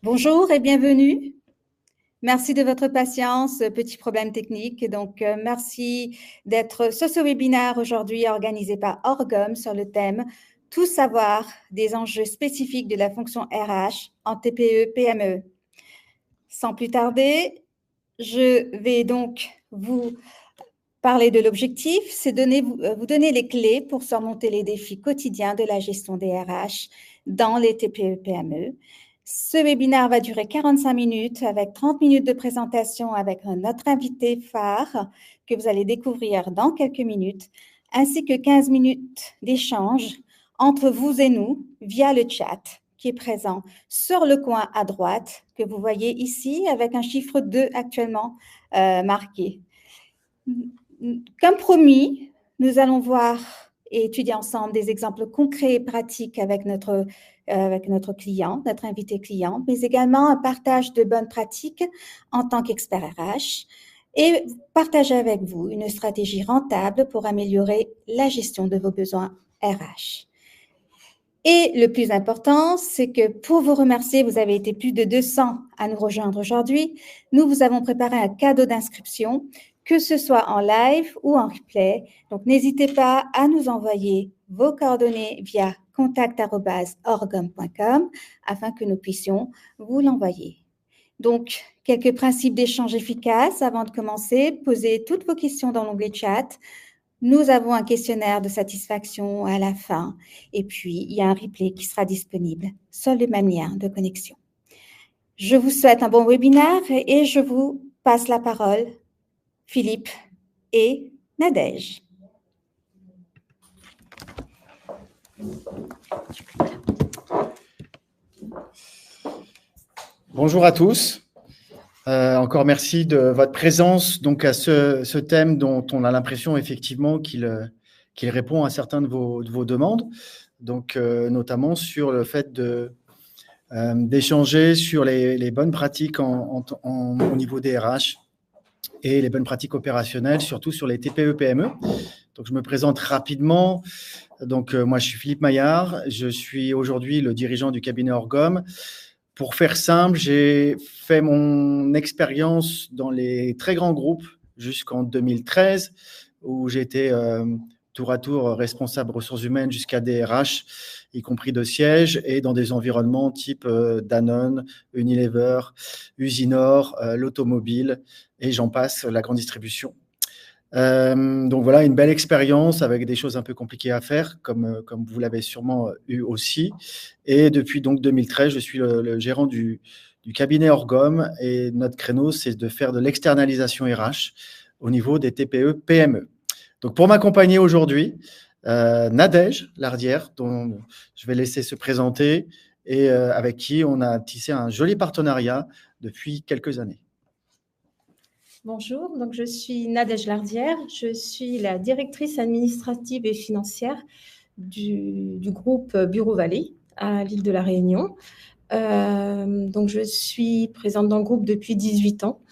Bonjour et bienvenue. Merci de votre patience, petit problème technique. Donc, merci d'être sur ce webinaire aujourd'hui organisé par Orgom sur le thème « Tout savoir des enjeux spécifiques de la fonction RH en TPE-PME ». Sans plus tarder, je vais donc vous parler de l'objectif, c'est vous donner les clés pour surmonter les défis quotidiens de la gestion des RH dans les TPE-PME. Ce webinaire va durer 45 minutes avec 30 minutes de présentation avec notre invité phare que vous allez découvrir dans quelques minutes, ainsi que 15 minutes d'échange entre vous et nous via le chat qui est présent sur le coin à droite que vous voyez ici avec un chiffre 2 actuellement marqué. Comme promis, nous allons voir et étudier ensemble des exemples concrets et pratiques avec notre client, notre invité client, mais également un partage de bonnes pratiques en tant qu'expert RH et partager avec vous une stratégie rentable pour améliorer la gestion de vos besoins RH. Et le plus important, c'est que pour vous remercier, vous avez été plus de 200 à nous rejoindre aujourd'hui. Nous vous avons préparé un cadeau d'inscription, que ce soit en live ou en replay. Donc, n'hésitez pas à nous envoyer vos coordonnées via contact@orgom.com afin que nous puissions vous l'envoyer. Donc, quelques principes d'échange efficaces avant de commencer. Posez toutes vos questions dans l'onglet chat. Nous avons un questionnaire de satisfaction à la fin et puis il y a un replay qui sera disponible sur le même lien de connexion. Je vous souhaite un bon webinaire et je vous passe la parole, Philippe et Nadège. Bonjour à tous. Encore merci de votre présence donc à ce thème dont on a l'impression effectivement qu'il répond à certaines de vos demandes, donc notamment sur le fait d'échanger sur les bonnes pratiques au niveau des RH et les bonnes pratiques opérationnelles, surtout sur les TPE-PME. Donc je me présente rapidement. Donc moi je suis Philippe Maillard, je suis aujourd'hui le dirigeant du cabinet Orgom. Pour faire simple, j'ai fait mon expérience dans les très grands groupes jusqu'en 2013, où j'étais tour à tour responsable ressources humaines jusqu'à DRH, y compris de siège, et dans des environnements type Danone, Unilever, Usinor, l'automobile, et j'en passe, la grande distribution. Donc voilà, une belle expérience avec des choses un peu compliquées à faire, comme vous l'avez sûrement eu aussi. Et depuis donc 2013, je suis le gérant du cabinet Orgom et notre créneau, c'est de faire de l'externalisation RH au niveau des TPE-PME. Donc pour m'accompagner aujourd'hui, Nadège Lardière, dont je vais laisser se présenter et avec qui on a tissé un joli partenariat depuis quelques années. Bonjour, donc je suis Nadège Lardière, je suis la directrice administrative et financière du groupe Bureau Vallée à l'île de la Réunion. Donc je suis présente dans le groupe depuis 18 ans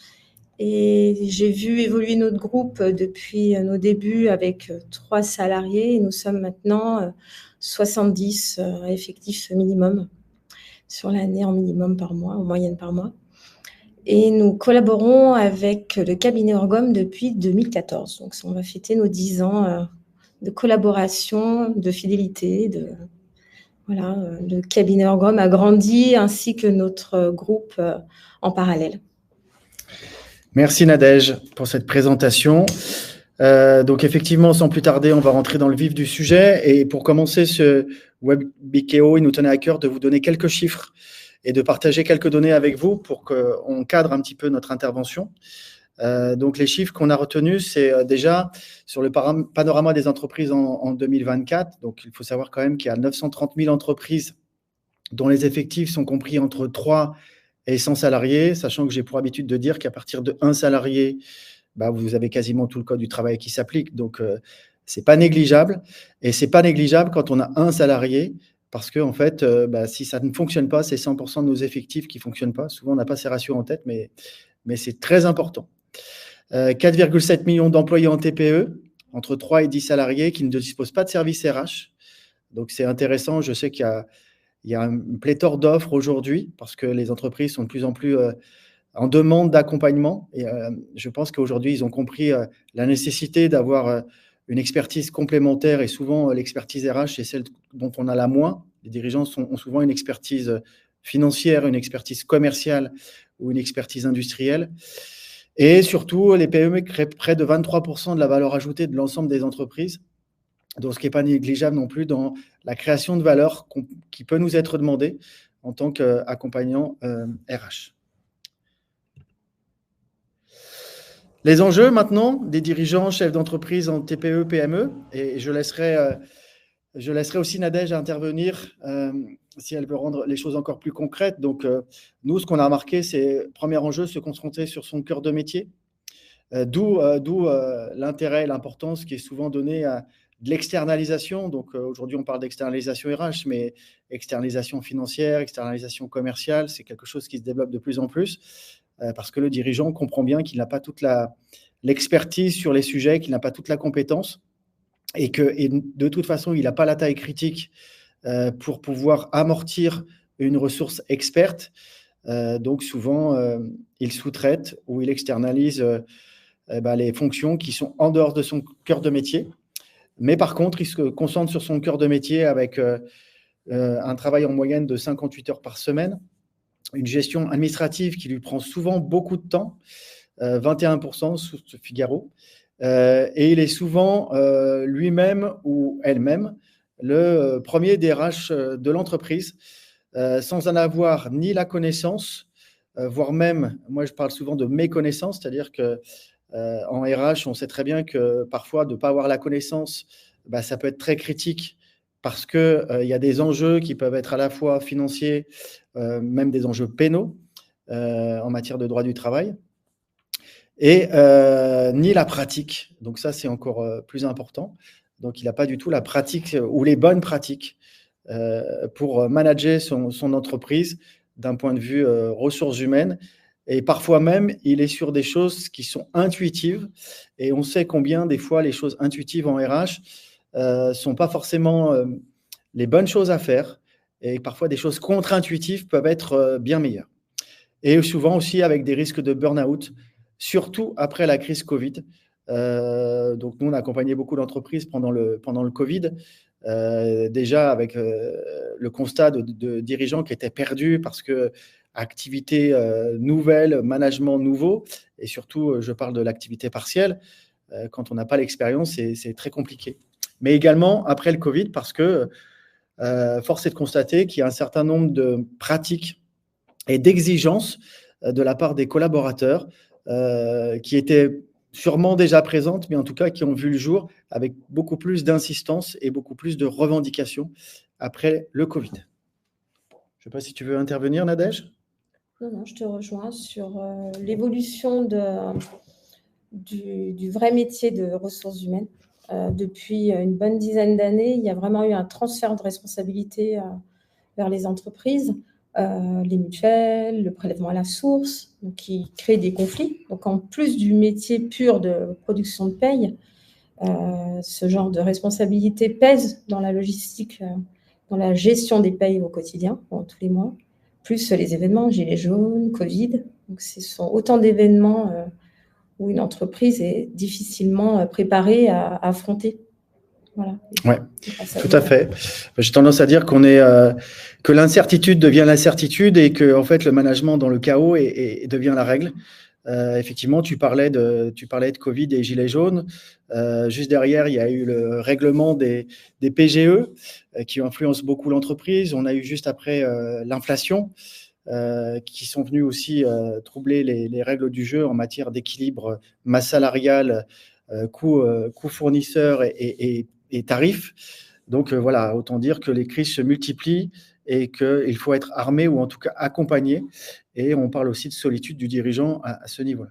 et j'ai vu évoluer notre groupe depuis nos débuts avec 3 salariés et nous sommes maintenant 70 effectifs minimum sur l'année en minimum par mois, en moyenne par mois. Et nous collaborons avec le cabinet Orgom depuis 2014. Donc, on va fêter nos 10 ans de collaboration, de fidélité. Le cabinet Orgom a grandi ainsi que notre groupe en parallèle. Merci Nadège pour cette présentation. Donc effectivement, sans plus tarder, on va rentrer dans le vif du sujet. Et pour commencer ce webikeo, il nous tenait à cœur de vous donner quelques chiffres et de partager quelques données avec vous pour qu'on cadre un petit peu notre intervention. Donc les chiffres qu'on a retenus, c'est déjà sur le panorama des entreprises en 2024. Donc il faut savoir quand même qu'il y a 930 000 entreprises dont les effectifs sont compris entre 3 et 100 salariés, sachant que j'ai pour habitude de dire qu'à partir de 1 salarié, vous avez quasiment tout le code du travail qui s'applique. Donc, ce n'est pas négligeable. Et ce n'est pas négligeable quand on a 1 salarié, parce que en fait, si ça ne fonctionne pas, c'est 100% de nos effectifs qui ne fonctionnent pas. Souvent, on n'a pas ces ratios en tête, mais c'est très important. 4,7 millions d'employés en TPE, entre 3 et 10 salariés qui ne disposent pas de services RH. Donc, c'est intéressant. Je sais qu'il Il y a une pléthore d'offres aujourd'hui parce que les entreprises sont de plus en plus en demande d'accompagnement. Et je pense qu'aujourd'hui, ils ont compris la nécessité d'avoir une expertise complémentaire. Et souvent, l'expertise RH, c'est celle dont on a la moins. Les dirigeants ont souvent une expertise financière, une expertise commerciale ou une expertise industrielle. Et surtout, les PME créent près de 23% de la valeur ajoutée de l'ensemble des entreprises. Donc, ce qui n'est pas négligeable non plus dans la création de valeur qui peut nous être demandée en tant qu'accompagnant RH. Les enjeux maintenant des dirigeants, chefs d'entreprise en TPE, PME, et je laisserai aussi Nadège intervenir si elle veut rendre les choses encore plus concrètes. Donc, nous, ce qu'on a remarqué, c'est, premier enjeu, se concentrer sur son cœur de métier, d'où l'intérêt et l'importance qui est souvent donnée à de l'externalisation. Donc, aujourd'hui, on parle d'externalisation RH, mais externalisation financière, externalisation commerciale, c'est quelque chose qui se développe de plus en plus parce que le dirigeant comprend bien qu'il n'a pas toute l'expertise sur les sujets, qu'il n'a pas toute la compétence et de toute façon, il n'a pas la taille critique pour pouvoir amortir une ressource experte. Donc, souvent, il sous-traite ou il externalise les fonctions qui sont en dehors de son cœur de métier. Mais par contre, il se concentre sur son cœur de métier avec un travail en moyenne de 58 heures par semaine, une gestion administrative qui lui prend souvent beaucoup de temps, 21% sous Figaro. Et il est souvent lui-même ou elle-même le premier DRH de l'entreprise, sans en avoir ni la connaissance, voire même, moi je parle souvent de méconnaissance, c'est-à-dire que en RH, on sait très bien que parfois, de ne pas avoir la connaissance, ça peut être très critique parce qu'il y a des enjeux qui peuvent être à la fois financiers, même des enjeux pénaux en matière de droit du travail, et ni la pratique. Donc ça, c'est encore plus important. Donc, il n'a pas du tout la pratique ou les bonnes pratiques pour manager son entreprise d'un point de vue ressources humaines. Et parfois même, il est sur des choses qui sont intuitives. Et on sait combien, des fois, les choses intuitives en RH ne sont pas forcément les bonnes choses à faire. Et parfois, des choses contre-intuitives peuvent être bien meilleures. Et souvent aussi avec des risques de burn-out, surtout après la crise Covid. Donc, nous, on a accompagné beaucoup d'entreprises pendant le Covid. Déjà avec le constat de dirigeants qui étaient perdus parce que activité nouvelle, management nouveau, et surtout, je parle de l'activité partielle. Quand on n'a pas l'expérience, c'est très compliqué. Mais également après le Covid, parce que force est de constater qu'il y a un certain nombre de pratiques et d'exigences de la part des collaborateurs qui étaient sûrement déjà présentes, mais en tout cas qui ont vu le jour avec beaucoup plus d'insistance et beaucoup plus de revendications après le Covid. Je ne sais pas si tu veux intervenir, Nadège ? Non, je te rejoins sur l'évolution du vrai métier de ressources humaines. Depuis une bonne dizaine d'années, il y a vraiment eu un transfert de responsabilité vers les entreprises, les mutuelles, le prélèvement à la source, donc qui crée des conflits. Donc, en plus du métier pur de production de paye, ce genre de responsabilité pèse dans la logistique, dans la gestion des payes au quotidien, tous les mois, plus les événements, gilets jaunes, Covid. Donc, ce sont autant d'événements où une entreprise est difficilement préparée à affronter. Voilà. Oui, tout à fait. J'ai tendance à dire que l'incertitude devient l'incertitude et que en fait, le management dans le chaos devient la règle. Effectivement, tu parlais de Covid et gilets jaunes. Juste derrière, il y a eu le règlement des PGE qui influence beaucoup l'entreprise. On a eu juste après l'inflation qui sont venus aussi troubler les règles du jeu en matière d'équilibre masse salariale, coût fournisseur et tarifs. Donc voilà, autant dire que les crises se multiplient et qu'il faut être armé ou en tout cas accompagné. Et on parle aussi de solitude du dirigeant à ce niveau-là.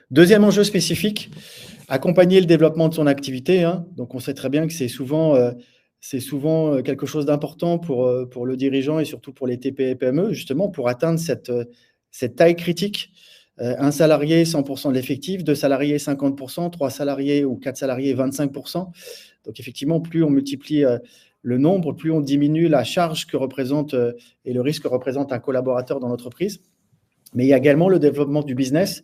Deuxième enjeu spécifique, accompagner le développement de son activité. Donc on sait très bien que c'est souvent quelque chose d'important pour le dirigeant et surtout pour les TPE et PME, justement pour atteindre cette taille critique. Un salarié, 100% de l'effectif, 2 salariés, 50%, 3 salariés ou 4 salariés, 25%. Donc, effectivement, plus on multiplie le nombre, plus on diminue la charge que représente et le risque que représente un collaborateur dans l'entreprise. Mais il y a également le développement du business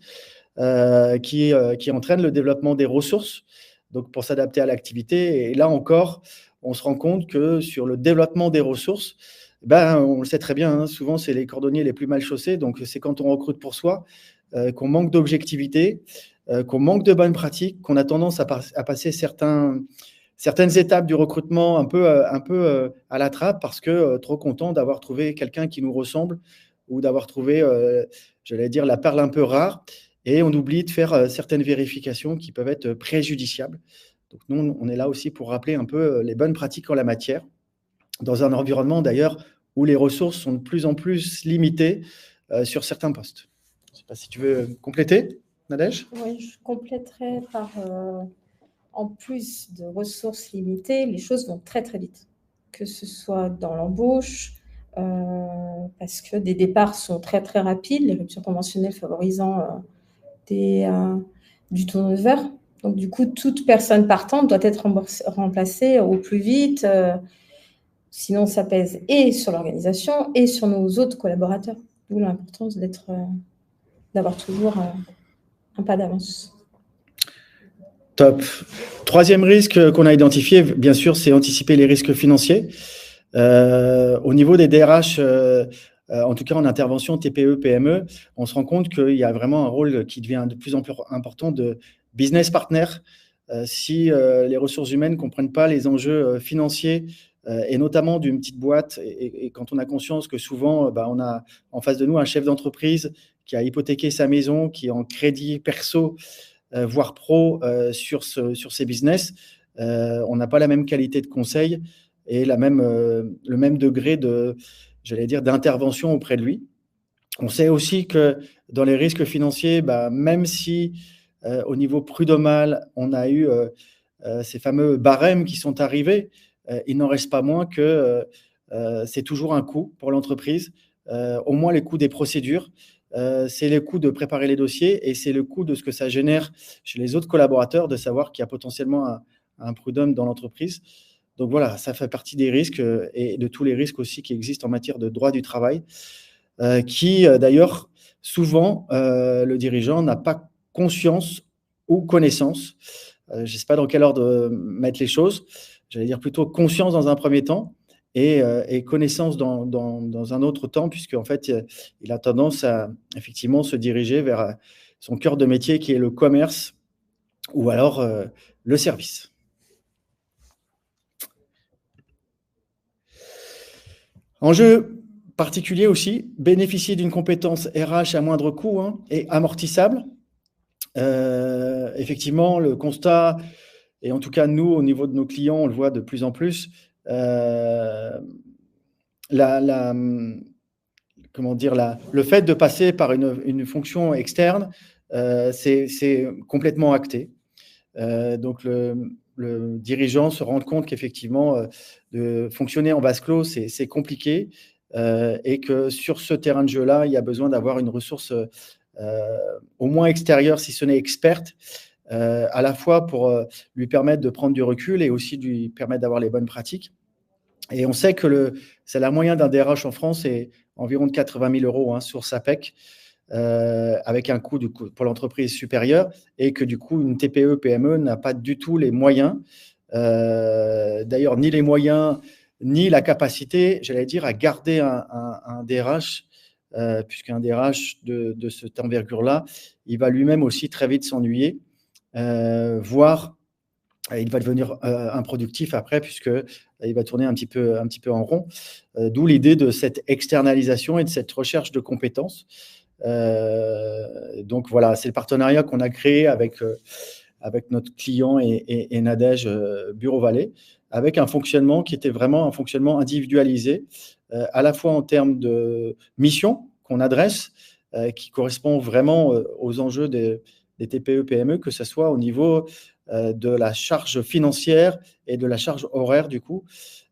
qui entraîne le développement des ressources, donc pour s'adapter à l'activité. Et là encore, on se rend compte que sur le développement des ressources, on le sait très bien, hein, souvent c'est les cordonniers les plus mal chaussés, donc c'est quand on recrute pour soi, qu'on manque d'objectivité, qu'on manque de bonnes pratiques, qu'on a tendance à passer certaines étapes du recrutement un peu à la trappe parce que trop content d'avoir trouvé quelqu'un qui nous ressemble ou d'avoir trouvé, j'allais dire, la perle un peu rare. Et on oublie de faire certaines vérifications qui peuvent être préjudiciables. Donc nous, on est là aussi pour rappeler un peu les bonnes pratiques en la matière, dans un environnement d'ailleurs où les ressources sont de plus en plus limitées sur certains postes. Je ne sais pas si tu veux compléter, Nadège? Oui, je compléterai par, en plus de ressources limitées, les choses vont très très vite, que ce soit dans l'embauche, parce que des départs sont très très rapides, les ruptures conventionnelles favorisant du turnover. Donc du coup, toute personne partante doit être remplacée au plus vite, sinon ça pèse et sur l'organisation et sur nos autres collaborateurs. D'où l'importance d'avoir toujours un pas d'avance. Top. Troisième risque qu'on a identifié, bien sûr, c'est anticiper les risques financiers. Au niveau des DRH, en tout cas en intervention TPE-PME, on se rend compte qu'il y a vraiment un rôle qui devient de plus en plus important de business partner. Si les ressources humaines ne comprennent pas les enjeux financiers, et notamment d'une petite boîte, et quand on a conscience que souvent, on a en face de nous un chef d'entreprise qui a hypothéqué sa maison, qui est en crédit perso, voire pro sur ses business, on n'a pas la même qualité de conseil et le même degré d'intervention auprès de lui. On sait aussi que dans les risques financiers, même si au niveau prud'homal, on a eu ces fameux barèmes qui sont arrivés, il n'en reste pas moins que c'est toujours un coût pour l'entreprise, au moins les coûts des procédures. C'est le coût de préparer les dossiers et c'est le coût de ce que ça génère chez les autres collaborateurs de savoir qu'il y a potentiellement un prud'homme dans l'entreprise. Donc voilà, ça fait partie des risques et de tous les risques aussi qui existent en matière de droit du travail, qui d'ailleurs, souvent, le dirigeant n'a pas conscience ou connaissance. Je ne sais pas dans quel ordre mettre les choses. J'allais dire plutôt conscience dans un premier temps et connaissance dans un autre temps, puisqu'en fait, il a tendance à effectivement se diriger vers son cœur de métier qui est le commerce ou alors le service. Enjeu particulier aussi, bénéficier d'une compétence RH à moindre coût et amortissable. Effectivement, le constat, et en tout cas nous, au niveau de nos clients, on le voit de plus en plus, le fait de passer par une fonction externe, c'est complètement acté. Donc, le dirigeant se rend compte qu'effectivement, de fonctionner en vase clos, c'est compliqué et que sur ce terrain de jeu-là, il y a besoin d'avoir une ressource au moins extérieure, si ce n'est experte, à la fois pour lui permettre de prendre du recul et aussi lui permettre d'avoir les bonnes pratiques. Et on sait que le salaire moyen d'un DRH en France est environ de 80 000 € sur SAPEC, avec un coût pour l'entreprise supérieur et que du coup, une TPE-PME n'a pas du tout les moyens, d'ailleurs, ni les moyens, ni la capacité, j'allais dire, à garder un DRH, puisqu'un DRH de cette envergure-là, il va lui-même aussi très vite s'ennuyer, voire il va devenir improductif après, puisqu'il va tourner un petit peu en rond. D'où l'idée de cette externalisation et de cette recherche de compétences. Donc voilà, c'est le partenariat qu'on a créé avec notre client et Nadège Bureau Vallée, avec un fonctionnement qui était vraiment un fonctionnement individualisé, à la fois en termes de mission qu'on adresse, qui correspond vraiment aux enjeux des TPE-PME, que ce soit au niveau de la charge financière et de la charge horaire, du coup,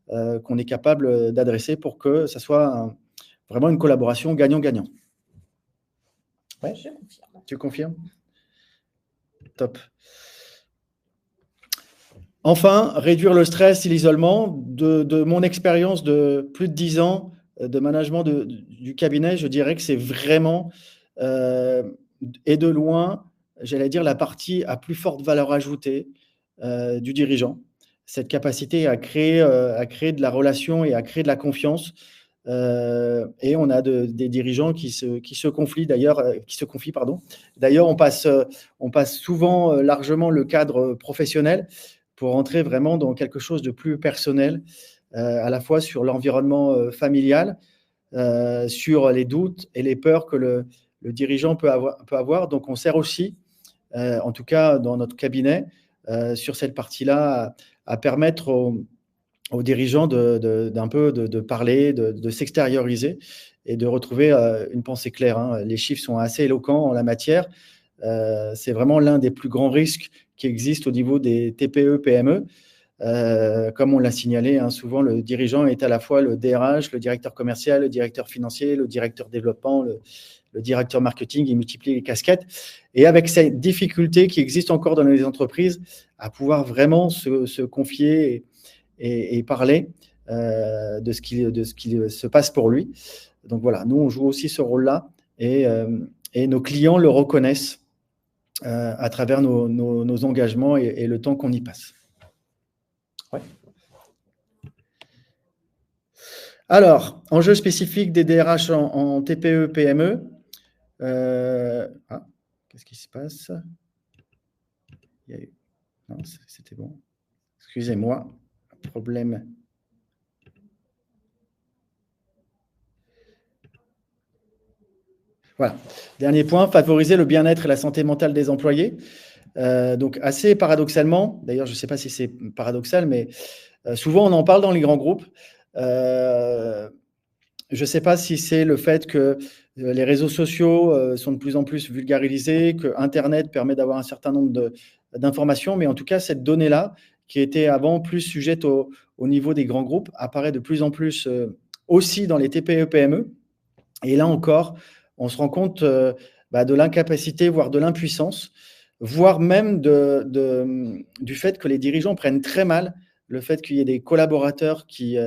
qu'on est capable d'adresser pour que ça soit vraiment une collaboration gagnant-gagnant. Ouais, je confirme. Tu confirmes? Top. Enfin, réduire le stress et l'isolement. De mon expérience de plus de 10 ans de management du cabinet, je dirais que c'est vraiment, et de loin, j'allais dire, la partie à plus forte valeur ajoutée du dirigeant. Cette capacité à créer de la relation et à créer de la confiance. Et on a des dirigeants qui se confient d'ailleurs, pardon. D'ailleurs, on passe souvent largement le cadre professionnel pour entrer vraiment dans quelque chose de plus personnel, à la fois sur l'environnement familial, sur les doutes et les peurs que le dirigeant peut avoir. Donc, on sert aussi, en tout cas dans notre cabinet, sur cette partie-là, à permettre aux dirigeants d'un peu de parler, de s'extérioriser et de retrouver une pensée claire, hein. Les chiffres sont assez éloquents en la matière. C'est vraiment l'un des plus grands risques qui existent au niveau des TPE, PME. Comme on l'a signalé, hein, souvent le dirigeant est à la fois le DRH, le directeur commercial, le directeur financier, le directeur développement, le directeur marketing, il multiplie les casquettes. Et avec ces difficultés qui existent encore dans les entreprises, à pouvoir vraiment se confier et parler de ce qui se passe pour lui. Donc voilà, nous, on joue aussi ce rôle-là et nos clients le reconnaissent à travers nos engagements et le temps qu'on y passe. Ouais. Alors, enjeux spécifiques des DRH en TPE, PME. Qu'est-ce qui se passe? Non, c'était bon. Excusez-moi, problème. Voilà. Dernier point, favoriser le bien-être et la santé mentale des employés. Donc, assez paradoxalement, d'ailleurs, je ne sais pas si c'est paradoxal, mais souvent, on en parle dans les grands groupes. Je ne sais pas si c'est le fait que les réseaux sociaux sont de plus en plus vulgarisés, que Internet permet d'avoir un certain nombre d'informations, mais en tout cas, cette donnée-là, qui était avant plus sujette au niveau des grands groupes, apparaît de plus en plus aussi dans les TPE-PME. Et là encore, on se rend compte de l'incapacité, voire de l'impuissance, voire même du fait que les dirigeants prennent très mal le fait qu'il y ait des collaborateurs qui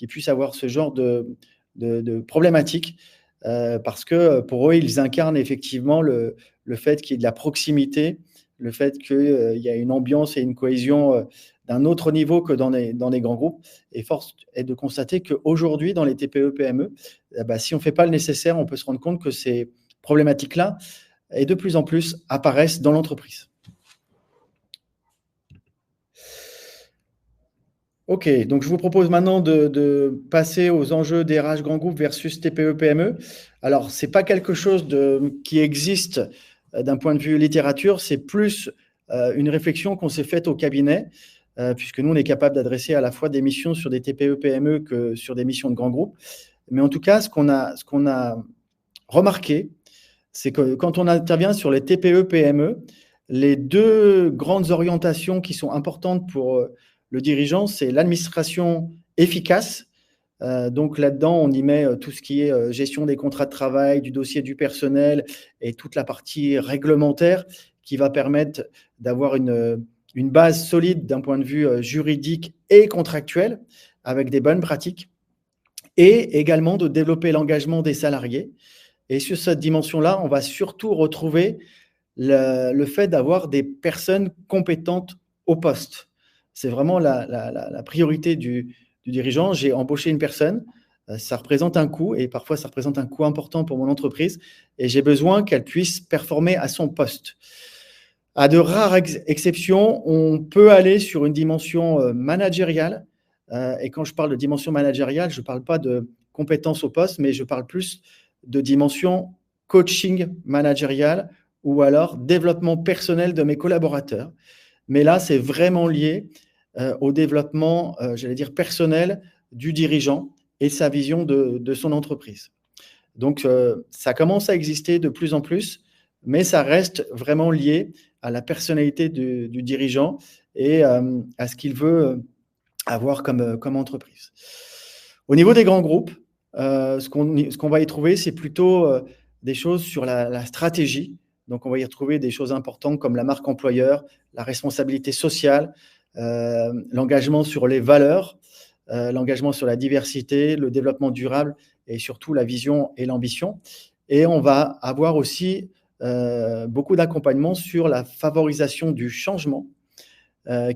puissent avoir ce genre de problématiques, parce que pour eux, ils incarnent effectivement le fait qu'il y ait de la proximité, le fait qu'il y a une ambiance et une cohésion d'un autre niveau que dans les grands groupes. Et force est de constater qu'aujourd'hui, dans les TPE-PME, si on ne fait pas le nécessaire, on peut se rendre compte que ces problématiques-là, et de plus en plus, apparaissent dans l'entreprise. Ok, donc je vous propose maintenant de passer aux enjeux des RH grands groupes versus TPE-PME. Alors, ce n'est pas quelque chose qui existe d'un point de vue littérature, c'est plus une réflexion qu'on s'est faite au cabinet, puisque nous, on est capable d'adresser à la fois des missions sur des TPE-PME que sur des missions de grands groupes. Mais en tout cas, ce qu'on a remarqué, c'est que quand on intervient sur les TPE-PME, les deux grandes orientations qui sont importantes pour le dirigeant, c'est l'administration efficace. Donc là-dedans, on y met tout ce qui est gestion des contrats de travail, du dossier du personnel et toute la partie réglementaire qui va permettre d'avoir une base solide d'un point de vue juridique et contractuel avec des bonnes pratiques, et également de développer l'engagement des salariés. Et sur cette dimension-là, on va surtout retrouver le fait d'avoir des personnes compétentes au poste. C'est vraiment la priorité du dirigeant. J'ai embauché une personne, ça représente un coût, et parfois ça représente un coût important pour mon entreprise, et j'ai besoin qu'elle puisse performer à son poste. À de rares exceptions, on peut aller sur une dimension managériale, et quand je parle de dimension managériale, je ne parle pas de compétences au poste, mais je parle plus de dimension coaching managérial ou alors développement personnel de mes collaborateurs. Mais là, c'est vraiment lié au développement, j'allais dire, personnel du dirigeant et sa vision de son entreprise. Donc, ça commence à exister de plus en plus, mais ça reste vraiment lié à la personnalité du dirigeant et à ce qu'il veut avoir comme entreprise. Au niveau des grands groupes, ce qu'on va y trouver, c'est plutôt des choses sur la stratégie. Donc, on va y retrouver des choses importantes comme la marque employeur, la responsabilité sociale, l'engagement sur les valeurs, l'engagement sur la diversité, le développement durable et surtout la vision et l'ambition. Et on va avoir aussi beaucoup d'accompagnement sur la favorisation du changement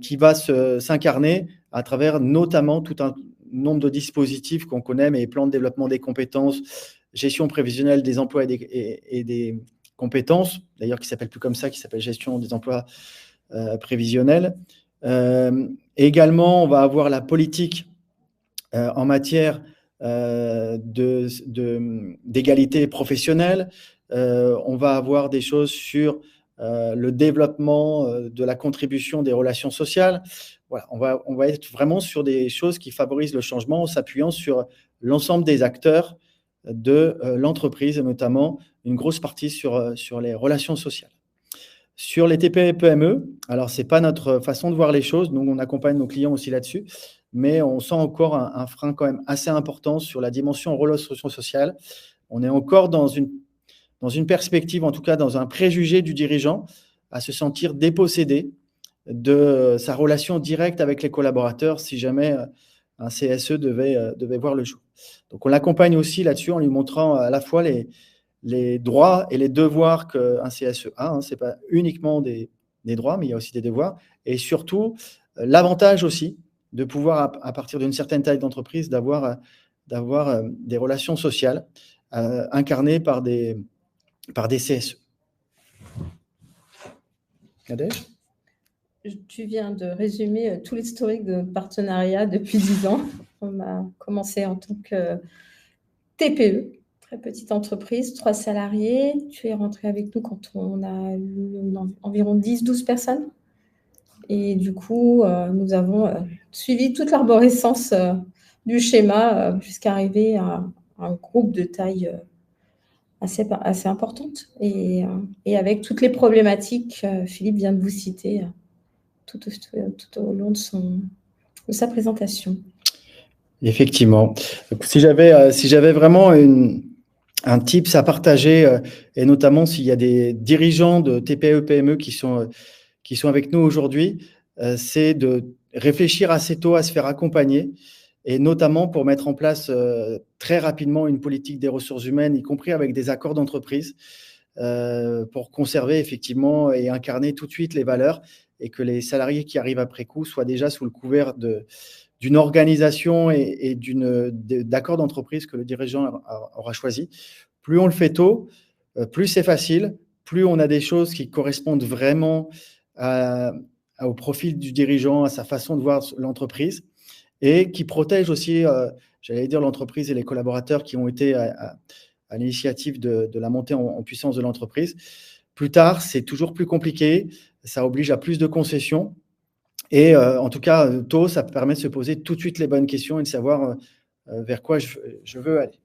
qui va s'incarner à travers notamment tout un nombre de dispositifs qu'on connaît, mais plans de développement des compétences, gestion prévisionnelle des emplois et des compétences, d'ailleurs qui ne s'appelle plus comme ça, qui s'appelle gestion des emplois prévisionnels. Également, on va avoir la politique en matière d'égalité professionnelle. On va avoir des choses sur le développement de la contribution des relations sociales. Voilà, on va être vraiment sur des choses qui favorisent le changement en s'appuyant sur l'ensemble des acteurs de l'entreprise, et notamment une grosse partie sur les relations sociales. Sur les TPE et PME, alors ce n'est pas notre façon de voir les choses, nous on accompagne nos clients aussi là-dessus, mais on sent encore un frein quand même assez important sur la dimension relation sociale. On est encore dans une perspective, en tout cas dans un préjugé du dirigeant, à se sentir dépossédé de sa relation directe avec les collaborateurs si jamais un CSE devait voir le jour. Donc on l'accompagne aussi là-dessus en lui montrant à la fois les droits et les devoirs qu'un CSE a. Ce n'est pas uniquement des droits, mais il y a aussi des devoirs. Et surtout, l'avantage aussi de pouvoir, à partir d'une certaine taille d'entreprise, d'avoir des relations sociales incarnées par des CSE. Nadège ? Tu viens de résumer tout l'historique de partenariat depuis 10 ans. On a commencé en tant que TPE, très petite entreprise, 3 salariés. Tu es rentré avec nous quand on a eu environ 10-12 personnes. Et du coup, nous avons suivi toute l'arborescence du schéma jusqu'à arriver à un groupe de taille assez importante. Et avec toutes les problématiques, Philippe vient de vous citer tout au long de sa présentation. Effectivement. Si j'avais vraiment un tips à partager, et notamment s'il y a des dirigeants de TPE, PME qui sont avec nous aujourd'hui, c'est de réfléchir assez tôt à se faire accompagner, et notamment pour mettre en place très rapidement une politique des ressources humaines, y compris avec des accords d'entreprise, pour conserver effectivement et incarner tout de suite les valeurs, et que les salariés qui arrivent après coup soient déjà sous le couvert d'une organisation et d'accord d'entreprise que le dirigeant aura choisi. Plus on le fait tôt, plus c'est facile, plus on a des choses qui correspondent vraiment au profil du dirigeant, à sa façon de voir l'entreprise, et qui protègent aussi, j'allais dire, l'entreprise et les collaborateurs qui ont été à l'initiative de la montée en puissance de l'entreprise. Plus tard, c'est toujours plus compliqué, ça oblige à plus de concessions. Et en tout cas, tôt, ça permet de se poser tout de suite les bonnes questions et de savoir vers quoi je veux aller.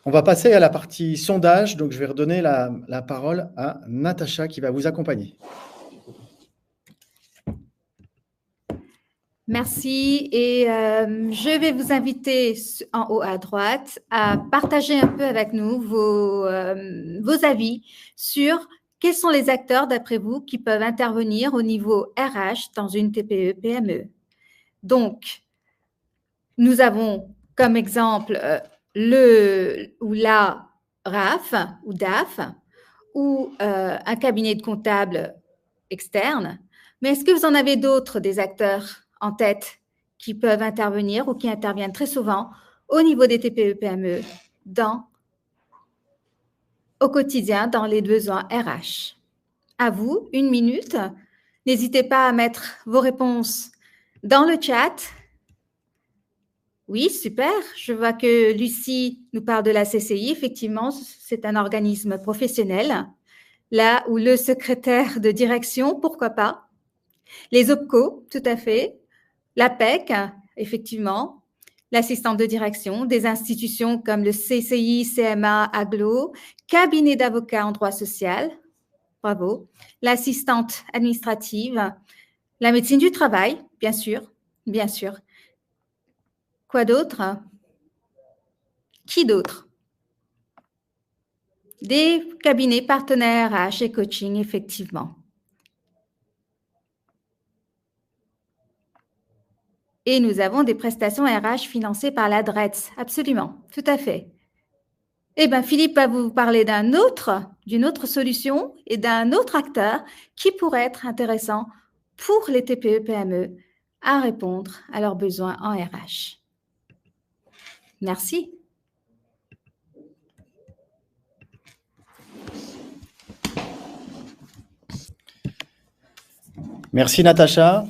On va passer à la partie sondage. Donc, je vais redonner la parole à Natacha qui va vous accompagner. Merci. Et je vais vous inviter en haut à droite à partager un peu avec nous vos avis sur quels sont les acteurs, d'après vous, qui peuvent intervenir au niveau RH dans une TPE-PME. Donc, nous avons comme exemple le ou la RAF ou DAF ou un cabinet de comptable externe. Mais est-ce que vous en avez d'autres, des acteurs en tête qui peuvent intervenir ou qui interviennent très souvent au niveau des TPE-PME au quotidien dans les besoins RH? À vous, 1 minute. N'hésitez pas à mettre vos réponses dans le chat. Oui, super. Je vois que Lucie nous parle de la CCI. Effectivement, c'est un organisme professionnel. Là où le secrétaire de direction, pourquoi pas. Les OPCO, tout à fait. L'APEC, effectivement. L'assistante de direction, des institutions comme le CCI, CMA, AGLO, cabinet d'avocats en droit social. Bravo. L'assistante administrative, la médecine du travail, bien sûr, bien sûr. Quoi d'autre? Qui d'autre? Des cabinets partenaires RH et coaching, effectivement. Et nous avons des prestations RH financées par la DRETS. Absolument, tout à fait. Eh bien, Philippe va vous parler d'une autre solution et d'un autre acteur qui pourrait être intéressant pour les TPE-PME à répondre à leurs besoins en RH. Merci. Merci Natacha.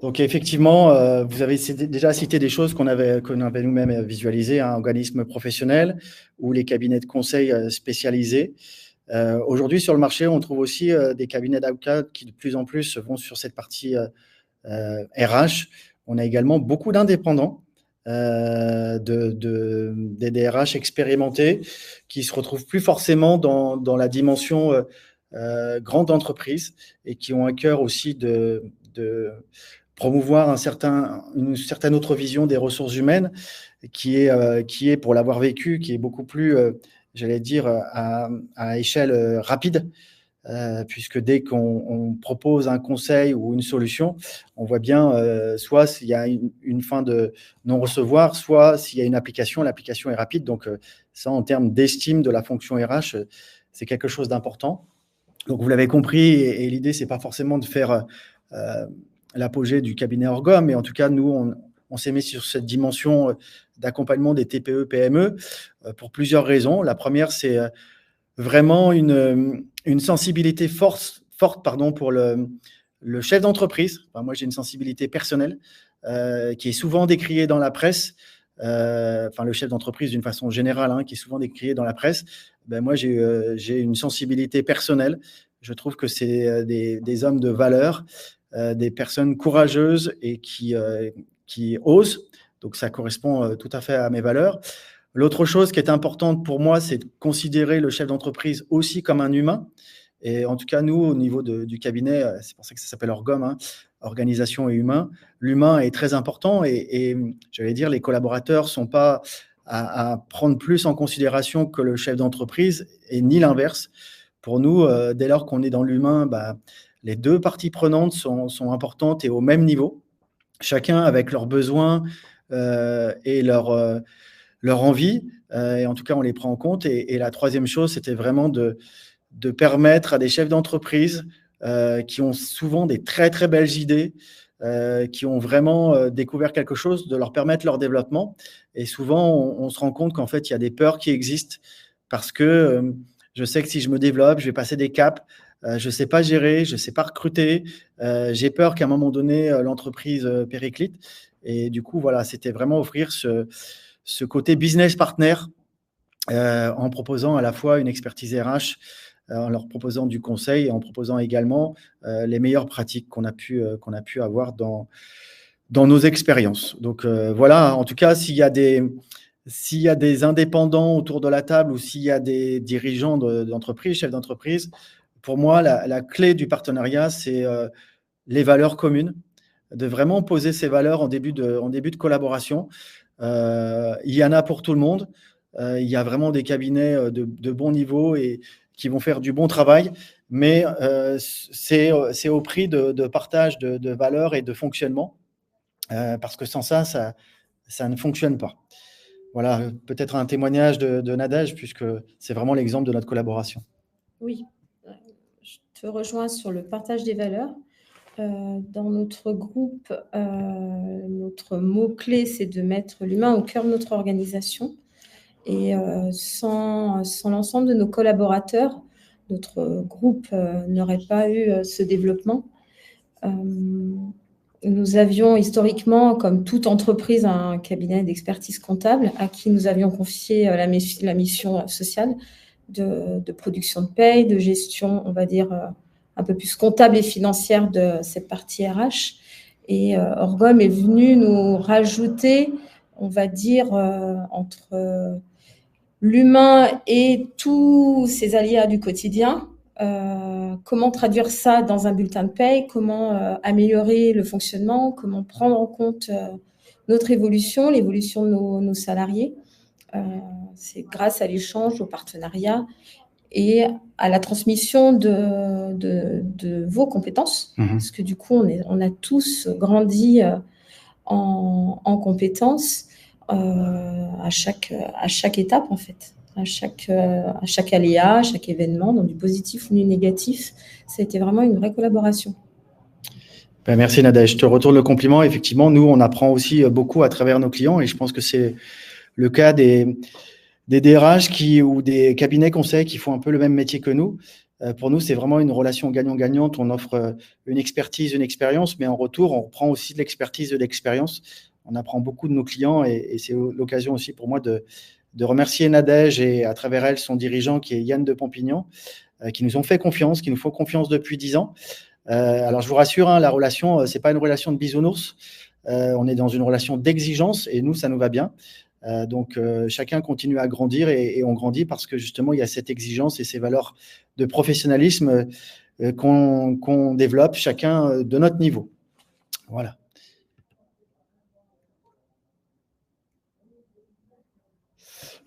Donc effectivement, vous avez déjà cité des choses qu'on avait nous-mêmes visualisées, un organisme professionnel ou les cabinets de conseil spécialisés. Aujourd'hui, sur le marché, on trouve aussi des cabinets d'avocats qui de plus en plus vont sur cette partie RH. On a également beaucoup d'indépendants, des DRH expérimentés qui se retrouvent plus forcément dans la dimension grande entreprise et qui ont à cœur aussi de promouvoir une certaine autre vision des ressources humaines qui est pour l'avoir vécu, qui est beaucoup plus, j'allais dire, à échelle rapide, puisque dès qu'on propose un conseil ou une solution, on voit bien soit s'il y a une fin de non-recevoir, soit s'il y a une application, l'application est rapide. Donc ça, en termes d'estime de la fonction RH, c'est quelque chose d'important. Donc vous l'avez compris, et l'idée, c'est pas forcément de faire l'apogée du cabinet Orgom, mais en tout cas, nous, on s'est mis sur cette dimension d'accompagnement des TPE-PME pour plusieurs raisons. La première, c'est vraiment une sensibilité forte pour le chef d'entreprise. Enfin, moi, j'ai une sensibilité personnelle qui est souvent décriée dans la presse. Enfin, le chef d'entreprise d'une façon générale, qui est souvent décrié dans la presse. Moi, j'ai une sensibilité personnelle. Je trouve que c'est des hommes de valeur, des personnes courageuses et qui osent. Donc, ça correspond tout à fait à mes valeurs. L'autre chose qui est importante pour moi, c'est de considérer le chef d'entreprise aussi comme un humain. Et en tout cas, nous, au niveau du cabinet, c'est pour ça que ça s'appelle Orgom, organisation et humain. L'humain est très important et j'allais dire, les collaborateurs ne sont pas à prendre plus en considération que le chef d'entreprise et ni l'inverse. Pour nous, dès lors qu'on est dans l'humain, les deux parties prenantes sont importantes et au même niveau, chacun avec leurs besoins et leur envie. Et en tout cas, on les prend en compte. Et la troisième chose, c'était vraiment de permettre à des chefs d'entreprise qui ont souvent des très, très belles idées, qui ont vraiment découvert quelque chose, de leur permettre leur développement. Et souvent, on se rend compte qu'en fait, il y a des peurs qui existent parce que je sais que si je me développe, je vais passer des caps, je ne sais pas gérer, je ne sais pas recruter, j'ai peur qu'à un moment donné, l'entreprise périclite. Et du coup, voilà, c'était vraiment offrir ce côté business partner en proposant à la fois une expertise RH, en leur proposant du conseil et en proposant également les meilleures pratiques qu'on a pu avoir dans nos expériences. Donc voilà, en tout cas, s'il y a des indépendants autour de la table ou s'il y a des dirigeants d'entreprise, chefs d'entreprise, pour moi, la clé du partenariat, c'est les valeurs communes, de vraiment poser ces valeurs en début de collaboration. Il y en a pour tout le monde. Il y a vraiment des cabinets de bon niveau et qui vont faire du bon travail, mais c'est au prix de partage de valeurs et de fonctionnement, parce que sans ça, ça ne fonctionne pas. Voilà, peut-être un témoignage de Nadège, puisque c'est vraiment l'exemple de notre collaboration. Oui, je te rejoins sur le partage des valeurs. Dans notre groupe, notre mot-clé, c'est de mettre l'humain au cœur de notre organisation. Et sans l'ensemble de nos collaborateurs, notre groupe n'aurait pas eu ce développement. Nous avions historiquement, comme toute entreprise, un cabinet d'expertise comptable à qui nous avions confié la mission sociale de production de paye, de gestion, on va dire, un peu plus comptable et financière de cette partie RH. Et Orgom est venu nous rajouter, on va dire, entre l'humain et tous ces aléas du quotidien, comment traduire ça dans un bulletin de paye, comment améliorer le fonctionnement, comment prendre en compte notre évolution, l'évolution de nos salariés. C'est grâce à l'échange, au partenariat et à la transmission de vos compétences, parce que du coup, on a tous grandi en compétences à chaque étape, en fait, à chaque aléa, à chaque événement, dans du positif ou du négatif. Ça a été vraiment une vraie collaboration. Ben, merci Nadège, je te retourne le compliment. Effectivement, nous, on apprend aussi beaucoup à travers nos clients et je pense que c'est le cas des DRH ou des cabinets conseils qui font un peu le même métier que nous. Pour nous, c'est vraiment une relation gagnant-gagnante. On offre une expertise, une expérience, mais en retour, on reprend aussi de l'expertise, de l'expérience. On apprend beaucoup de nos clients et c'est l'occasion aussi pour moi de remercier Nadège et à travers elle, son dirigeant qui est Yann de Pompignan, qui nous ont fait confiance, qui nous font confiance depuis 10 ans. Alors, je vous rassure, hein, la relation, ce n'est pas une relation de bisounours. On est dans une relation d'exigence et nous, ça nous va bien. Donc, chacun continue à grandir et on grandit parce que justement, il y a cette exigence et ces valeurs de professionnalisme qu'on développe chacun de notre niveau. Voilà.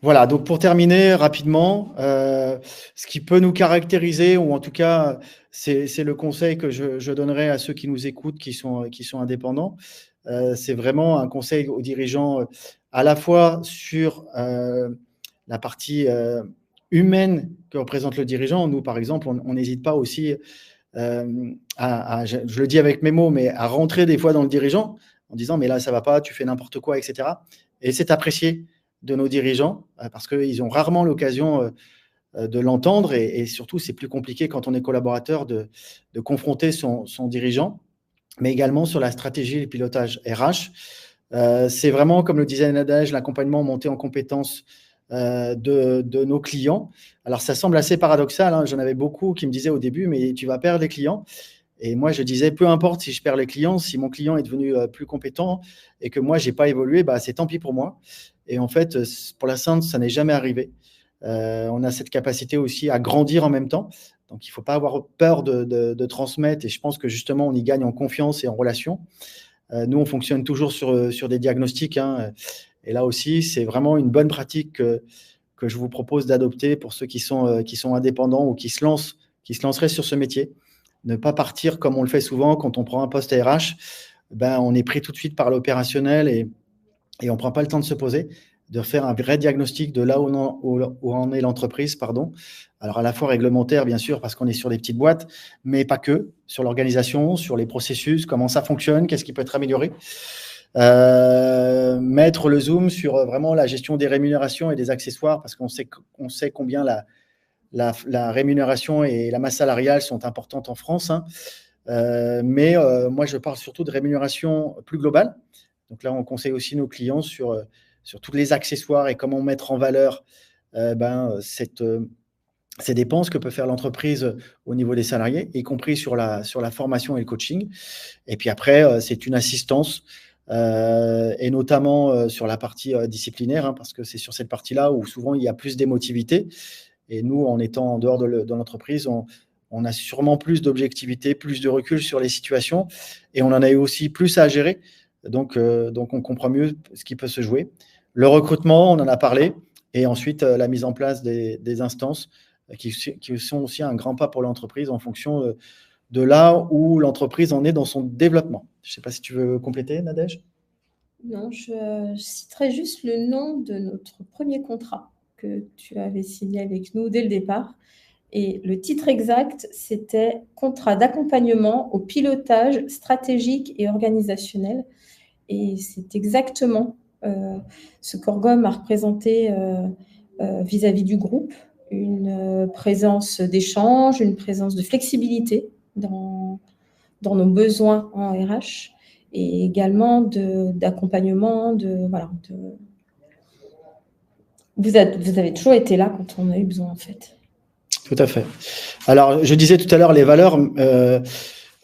Voilà, donc pour terminer rapidement, ce qui peut nous caractériser, ou en tout cas, c'est le conseil que je donnerai à ceux qui nous écoutent, qui sont indépendants. C'est vraiment un conseil aux dirigeants à la fois sur la partie humaine que représente le dirigeant. Nous, par exemple, on n'hésite pas aussi je le dis avec mes mots, mais à rentrer des fois dans le dirigeant en disant « mais là, ça ne va pas, tu fais n'importe quoi, etc. » Et c'est apprécié de nos dirigeants parce qu'ils ont rarement l'occasion de l'entendre et surtout, c'est plus compliqué quand on est collaborateur de confronter son dirigeant, mais également sur la stratégie et le pilotage RH. C'est vraiment, comme le disait Nadège, l'accompagnement monté en compétences de nos clients. Alors, ça semble assez paradoxal, hein. J'en avais beaucoup qui me disaient au début, mais tu vas perdre les clients. Et moi, je disais, peu importe si je perds les clients, si mon client est devenu plus compétent et que moi, je n'ai pas évolué, bah, c'est tant pis pour moi. Et en fait, pour la Sainte, ça n'est jamais arrivé. On a cette capacité aussi à grandir en même temps. Donc, il ne faut pas avoir peur de transmettre. Et je pense que justement, on y gagne en confiance et en relation. Nous, on fonctionne toujours sur des diagnostics, hein. Et là aussi, c'est vraiment une bonne pratique que je vous propose d'adopter pour ceux qui sont indépendants ou qui se lanceraient sur ce métier. Ne pas partir comme on le fait souvent quand on prend un poste RH. Ben, on est pris tout de suite par l'opérationnel et on ne prend pas le temps de se poser, de faire un vrai diagnostic de là où en est l'entreprise, pardon. Alors, à la fois réglementaire, bien sûr, parce qu'on est sur des petites boîtes, mais pas que, sur l'organisation, sur les processus, comment ça fonctionne, qu'est-ce qui peut être amélioré. Mettre le zoom sur vraiment la gestion des rémunérations et des accessoires, parce qu'on sait combien la rémunération et la masse salariale sont importantes en France, hein. Mais moi, je parle surtout de rémunération plus globale. Donc là, on conseille aussi nos clients sur tous les accessoires et comment mettre en valeur ces dépenses que peut faire l'entreprise au niveau des salariés, y compris sur la formation et le coaching. Et puis après, c'est une assistance, et notamment sur la partie disciplinaire, hein, parce que c'est sur cette partie-là où souvent il y a plus d'émotivité. Et nous, en étant en dehors de l'entreprise, on a sûrement plus d'objectivité, plus de recul sur les situations et on en a eu aussi plus à gérer. Donc, on comprend mieux ce qui peut se jouer. Le recrutement, on en a parlé. Et ensuite, la mise en place des instances qui sont aussi un grand pas pour l'entreprise en fonction de là où l'entreprise en est dans son développement. Je ne sais pas si tu veux compléter, Nadège ? Non, je citerai juste le nom de notre premier contrat que tu avais signé avec nous dès le départ. Et le titre exact, c'était « Contrat d'accompagnement au pilotage stratégique et organisationnel ». Et c'est exactement ce qu'Orgom a représenté vis-à-vis du groupe, une présence d'échange, une présence de flexibilité dans nos besoins en RH et également d'accompagnement, Vous avez toujours été là quand on a eu besoin, en fait. Tout à fait. Alors, je disais tout à l'heure les valeurs,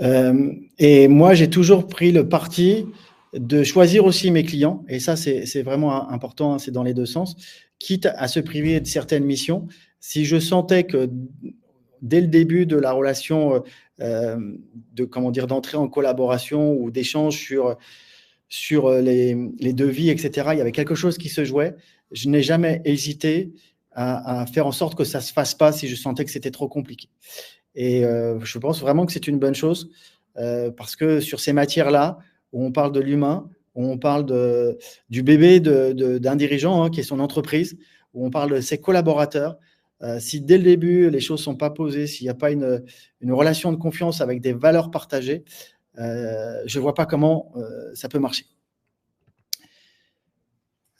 et moi, j'ai toujours pris le parti de choisir aussi mes clients, et ça, c'est vraiment important, hein, c'est dans les deux sens, quitte à se priver de certaines missions. Si je sentais que dès le début de la relation, d'entrée en collaboration ou d'échange sur les devis, etc., il y avait quelque chose qui se jouait, je n'ai jamais hésité à faire en sorte que ça ne se fasse pas si je sentais que c'était trop compliqué. Et je pense vraiment que c'est une bonne chose parce que sur ces matières-là, où on parle de l'humain, où on parle du bébé d'un dirigeant, hein, qui est son entreprise, où on parle de ses collaborateurs. Si dès le début, les choses ne sont pas posées, s'il n'y a pas une relation de confiance avec des valeurs partagées, je ne vois pas comment ça peut marcher.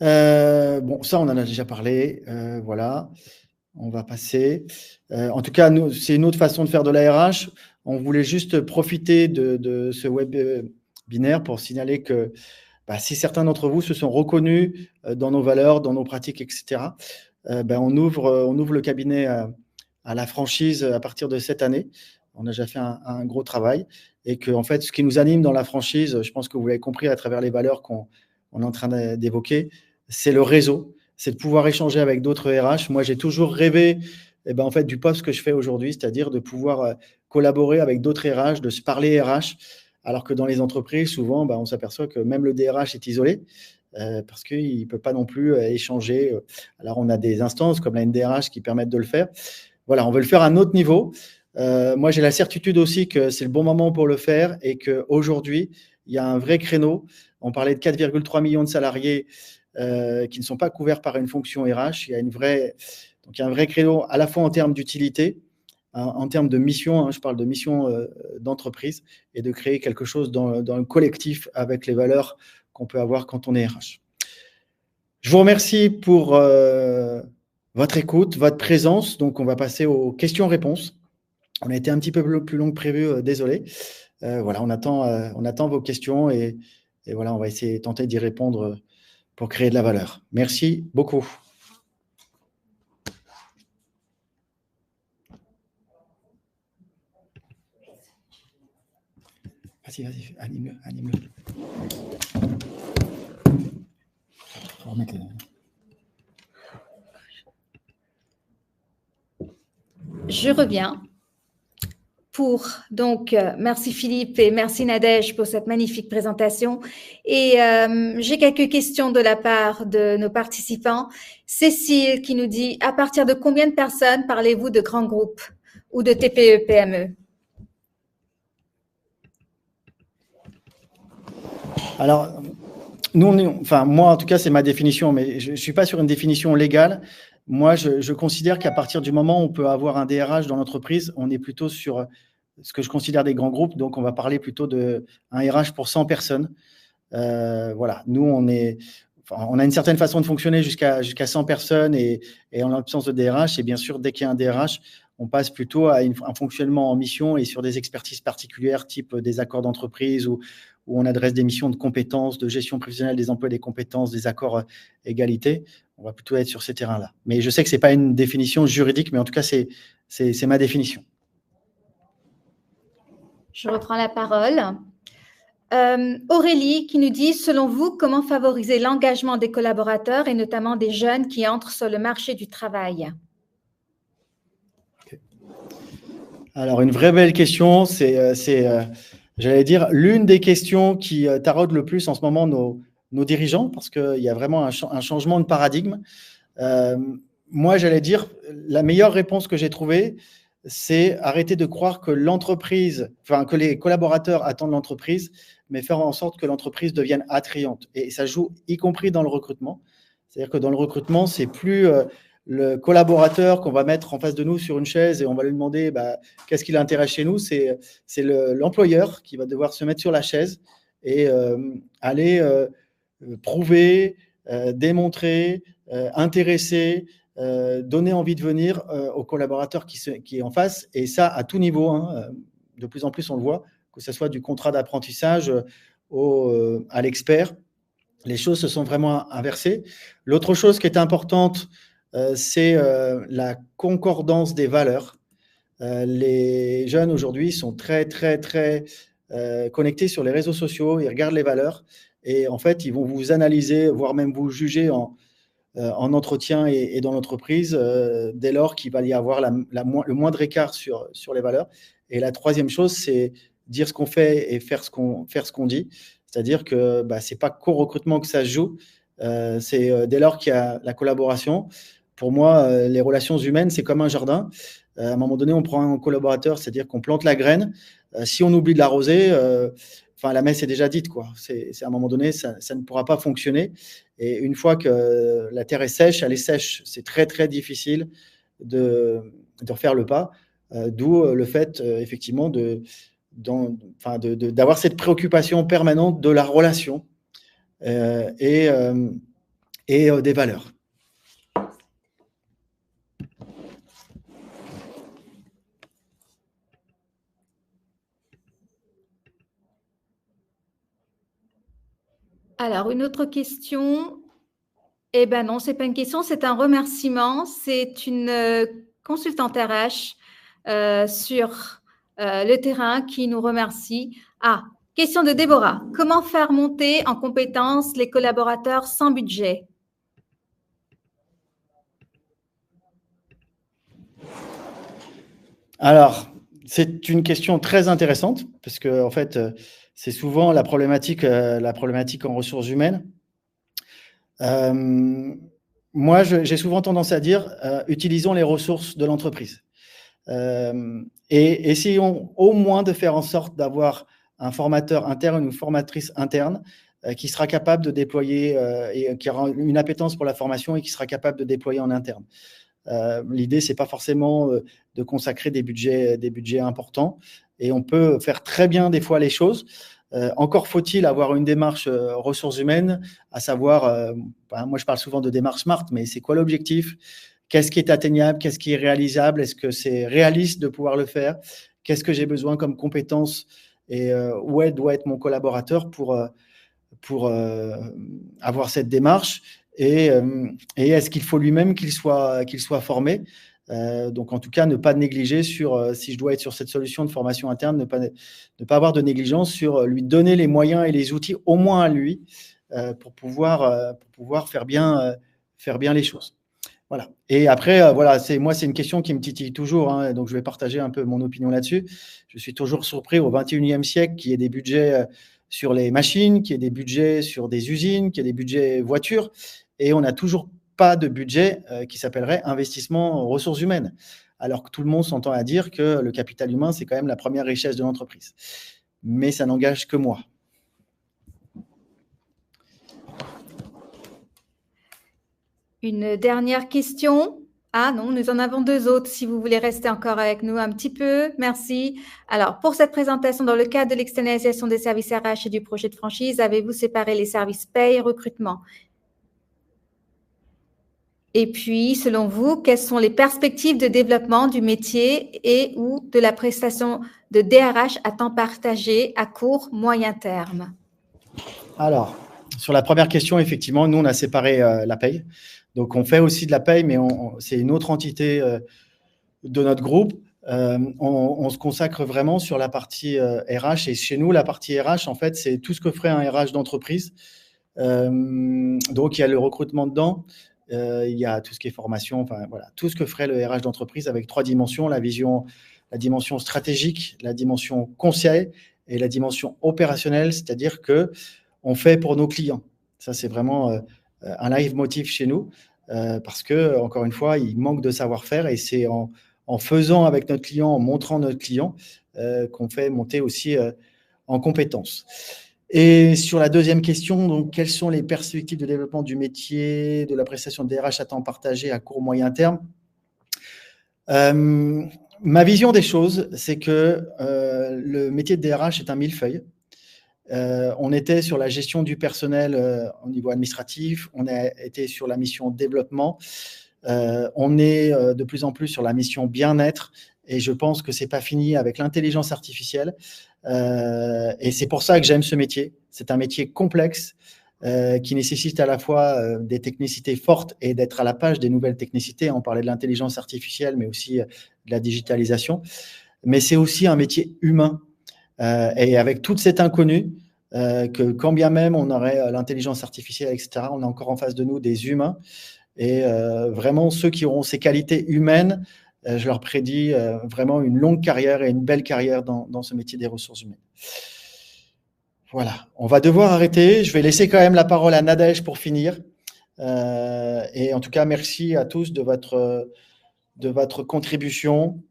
Bon, ça, on en a déjà parlé. Voilà, on va passer. En tout cas, c'est une autre façon de faire de la RH. On voulait juste profiter de ce webinaire pour signaler que si certains d'entre vous se sont reconnus dans nos valeurs, dans nos pratiques, etc., on ouvre le cabinet à la franchise à partir de cette année. On a déjà fait un gros travail et que, en fait, ce qui nous anime dans la franchise, je pense que vous l'avez compris à travers les valeurs qu'on est en train d'évoquer, c'est le réseau, c'est de pouvoir échanger avec d'autres RH. Moi, j'ai toujours rêvé en fait, du poste que je fais aujourd'hui, c'est-à-dire de pouvoir collaborer avec d'autres RH, de se parler RH, alors que dans les entreprises, souvent, on s'aperçoit que même le DRH est isolé parce qu'il ne peut pas non plus échanger. Alors, on a des instances comme la NDRH qui permettent de le faire. Voilà, on veut le faire à un autre niveau. Moi, j'ai la certitude aussi que c'est le bon moment pour le faire et qu'aujourd'hui, il y a un vrai créneau. On parlait de 4,3 millions de salariés qui ne sont pas couverts par une fonction RH. Il y a un vrai créneau à la fois en termes d'utilité, en termes de mission, hein, je parle de mission d'entreprise, et de créer quelque chose dans le collectif avec les valeurs qu'on peut avoir quand on est RH. Je vous remercie pour votre écoute, votre présence. Donc, on va passer aux questions-réponses. On a été un petit peu plus long que prévu, désolé. Voilà, on attend vos questions et voilà, on va essayer tenter d'y répondre pour créer de la valeur. Merci beaucoup. Vas-y, anime-le. Je reviens. Merci Philippe et merci Nadège pour cette magnifique présentation. Et j'ai quelques questions de la part de nos participants. Cécile qui nous dit, à partir de combien de personnes parlez-vous de grands groupes ou de TPE, PME? Alors, moi en tout cas, c'est ma définition, mais je ne suis pas sur une définition légale. Moi, je considère qu'à partir du moment où on peut avoir un DRH dans l'entreprise, on est plutôt sur ce que je considère des grands groupes. Donc, on va parler plutôt d'un RH pour 100 personnes. Voilà, nous, on a une certaine façon de fonctionner jusqu'à 100 personnes et en l'absence de DRH. Et bien sûr, dès qu'il y a un DRH, on passe plutôt à un fonctionnement en mission et sur des expertises particulières, type des accords d'entreprise où on adresse des missions de compétences, de gestion prévisionnelle des emplois et des compétences, des accords égalité. On va plutôt être sur ces terrains-là. Mais je sais que ce n'est pas une définition juridique, mais en tout cas, c'est ma définition. Je reprends la parole. Aurélie qui nous dit, selon vous, comment favoriser l'engagement des collaborateurs et notamment des jeunes qui entrent sur le marché du travail? Okay. Alors, une vraie belle question, j'allais dire, l'une des questions qui taraude le plus en ce moment nos dirigeants, parce qu'il y a vraiment un changement de paradigme. Moi, j'allais dire, la meilleure réponse que j'ai trouvée, c'est arrêter de croire que que les collaborateurs attendent l'entreprise, mais faire en sorte que l'entreprise devienne attrayante. Et ça joue y compris dans le recrutement. C'est-à-dire que dans le recrutement, c'est plus le collaborateur qu'on va mettre en face de nous sur une chaise et on va lui demander qu'est-ce qui l'intéresse chez nous. C'est l'employeur qui va devoir se mettre sur la chaise et aller prouver, démontrer, intéresser, donner envie de venir aux collaborateurs qui est en face, et ça à tout niveau, hein. De plus en plus on le voit, que ce soit du contrat d'apprentissage à l'expert, les choses se sont vraiment inversées. L'autre chose qui est importante, c'est la concordance des valeurs. Les jeunes aujourd'hui sont très connectés sur les réseaux sociaux, ils regardent les valeurs et en fait ils vont vous analyser, voire même vous juger en entretien et dans l'entreprise, dès lors qu'il va y avoir le moindre écart sur les valeurs. Et la troisième chose, c'est dire ce qu'on fait et faire ce qu'on dit. C'est-à-dire que ce n'est pas qu'au recrutement que ça se joue, c'est dès lors qu'il y a la collaboration. Pour moi, les relations humaines, c'est comme un jardin. À un moment donné, on prend un collaborateur, c'est-à-dire qu'on plante la graine. Si on oublie de l'arroser, la messe est déjà dite, quoi. C'est à un moment donné, ça ne pourra pas fonctionner. Et une fois que la terre est sèche, elle est sèche. C'est très, très difficile de refaire le pas. D'où le fait, effectivement, d'avoir cette préoccupation permanente de la relation et des valeurs. Alors, une autre question. Eh bien non, ce n'est pas une question, c'est un remerciement. C'est une consultante RH sur le terrain qui nous remercie. Ah, question de Déborah. Comment faire monter en compétence les collaborateurs sans budget? Alors, c'est une question très intéressante parce que, en fait, c'est souvent la problématique en ressources humaines. Moi, j'ai souvent tendance à dire utilisons les ressources de l'entreprise et essayons au moins de faire en sorte d'avoir un formateur interne ou une formatrice interne qui sera capable de déployer et qui aura une appétence pour la formation et qui sera capable de déployer en interne. L'idée, c'est pas forcément de consacrer des budgets importants et on peut faire très bien des fois les choses. Encore faut-il avoir une démarche ressources humaines, à savoir, moi je parle souvent de démarche SMART, mais c'est quoi l'objectif? Qu'est-ce qui est atteignable? Qu'est-ce qui est réalisable? Est-ce que c'est réaliste de pouvoir le faire? Qu'est-ce que j'ai besoin comme compétences? Et où doit être mon collaborateur pour avoir cette démarche? Et est-ce qu'il faut lui-même qu'il soit formé? Donc, en tout cas, ne pas négliger sur, si je dois être sur cette solution de formation interne, ne pas avoir de négligence sur lui donner les moyens et les outils, au moins à lui, pour pouvoir faire bien les choses. Voilà. Et après, voilà, c'est une question qui me titille toujours, hein, donc je vais partager un peu mon opinion là-dessus. Je suis toujours surpris au XXIe siècle qu'il y ait des budgets sur les machines, qu'il y ait des budgets sur des usines, qu'il y ait des budgets voitures, et on n'a toujours pas de budget qui s'appellerait investissement en ressources humaines, alors que tout le monde s'entend à dire que le capital humain, c'est quand même la première richesse de l'entreprise. Mais ça n'engage que moi. Une dernière question. Ah non, nous en avons deux autres, si vous voulez rester encore avec nous un petit peu. Merci. Alors, pour cette présentation, dans le cadre de l'externalisation des services RH et du projet de franchise, avez-vous séparé les services paye et recrutement? Et puis, selon vous, quelles sont les perspectives de développement du métier et ou de la prestation de DRH à temps partagé à court, moyen terme? Alors, sur la première question, effectivement, nous, on a séparé la paye. Donc, on fait aussi de la paye, mais c'est une autre entité de notre groupe. On se consacre vraiment sur la partie RH. Et chez nous, la partie RH, en fait, c'est tout ce que ferait un RH d'entreprise. Donc, il y a le recrutement dedans. Il y a tout ce qui est formation, enfin voilà, tout ce que ferait le RH d'entreprise avec trois dimensions, la dimension stratégique, la dimension conseil et la dimension opérationnelle, c'est-à-dire que on fait pour nos clients. Ça, c'est vraiment un leitmotiv chez nous parce que, encore une fois, il manque de savoir-faire et c'est en faisant avec notre client, en montrant notre client qu'on fait monter aussi en compétences. Et sur la deuxième question, donc, quelles sont les perspectives de développement du métier, de la prestation de DRH à temps partagé à court moyen terme? Ma vision des choses, c'est que le métier de DRH est un millefeuille. On était sur la gestion du personnel au niveau administratif, on a été sur la mission développement, on est de plus en plus sur la mission bien-être et je pense que ce n'est pas fini avec l'intelligence artificielle. Et c'est pour ça que j'aime ce métier. C'est un métier complexe qui nécessite à la fois des technicités fortes et d'être à la page des nouvelles technicités. On parlait de l'intelligence artificielle, mais aussi de la digitalisation. Mais c'est aussi un métier humain. Et avec toute cette inconnue, que quand bien même on aurait l'intelligence artificielle, etc., on a encore en face de nous des humains. Et vraiment, ceux qui auront ces qualités humaines, je leur prédis vraiment une longue carrière et une belle carrière dans ce métier des ressources humaines. Voilà, on va devoir arrêter. Je vais laisser quand même la parole à Nadège pour finir. Et en tout cas, merci à tous de votre contribution.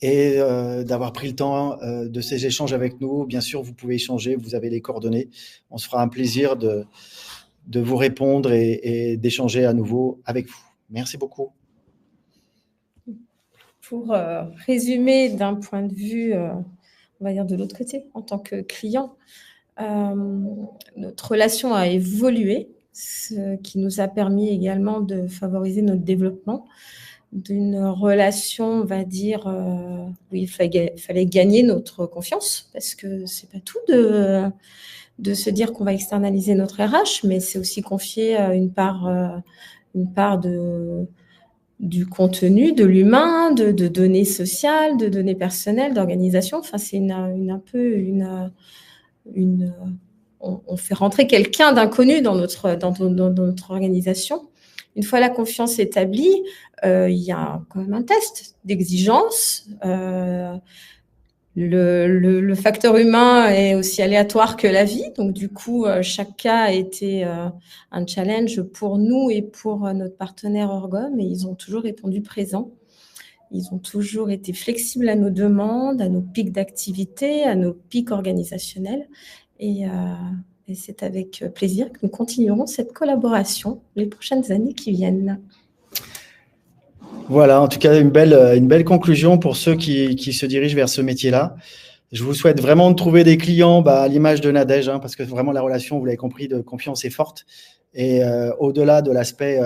et d'avoir pris le temps de ces échanges avec nous. Bien sûr, vous pouvez échanger, vous avez les coordonnées. On se fera un plaisir de vous répondre et d'échanger à nouveau avec vous. Merci beaucoup. Pour résumer d'un point de vue, on va dire de l'autre côté, en tant que client, notre relation a évolué, ce qui nous a permis également de favoriser notre développement d'une relation, on va dire, où il fallait gagner notre confiance, parce que c'est pas tout de se dire qu'on va externaliser notre RH, mais c'est aussi confier une part du contenu, de l'humain, de données sociales, de données personnelles, d'organisation. Enfin, c'est on fait rentrer quelqu'un d'inconnu dans notre organisation. Une fois la confiance établie, il y a quand même un test d'exigence. Le facteur humain est aussi aléatoire que la vie. Donc, du coup, chaque cas a été un challenge pour nous et pour notre partenaire Orgom. Et ils ont toujours répondu présents. Ils ont toujours été flexibles à nos demandes, à nos pics d'activité, à nos pics organisationnels. Et c'est avec plaisir que nous continuerons cette collaboration les prochaines années qui viennent. Voilà, en tout cas, une belle conclusion pour ceux qui se dirigent vers ce métier-là. Je vous souhaite vraiment de trouver des clients à l'image de Nadège, parce que vraiment la relation, vous l'avez compris, de confiance est forte. Et au-delà de l'aspect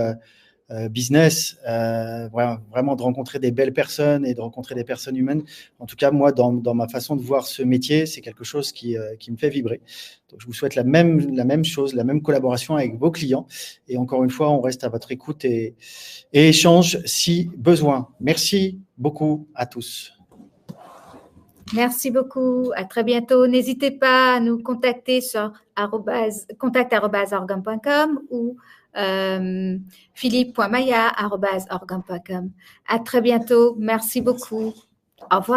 business, vraiment de rencontrer des belles personnes et de rencontrer des personnes humaines. En tout cas, moi, dans ma façon de voir ce métier, c'est quelque chose qui me fait vibrer. Donc, je vous souhaite la même chose, la même collaboration avec vos clients. Et encore une fois, on reste à votre écoute et échange si besoin. Merci beaucoup à tous. Merci beaucoup. À très bientôt. N'hésitez pas à nous contacter sur contact@orgom.com ou philippe.maya@orgom.com. À très bientôt. Merci beaucoup. Au revoir.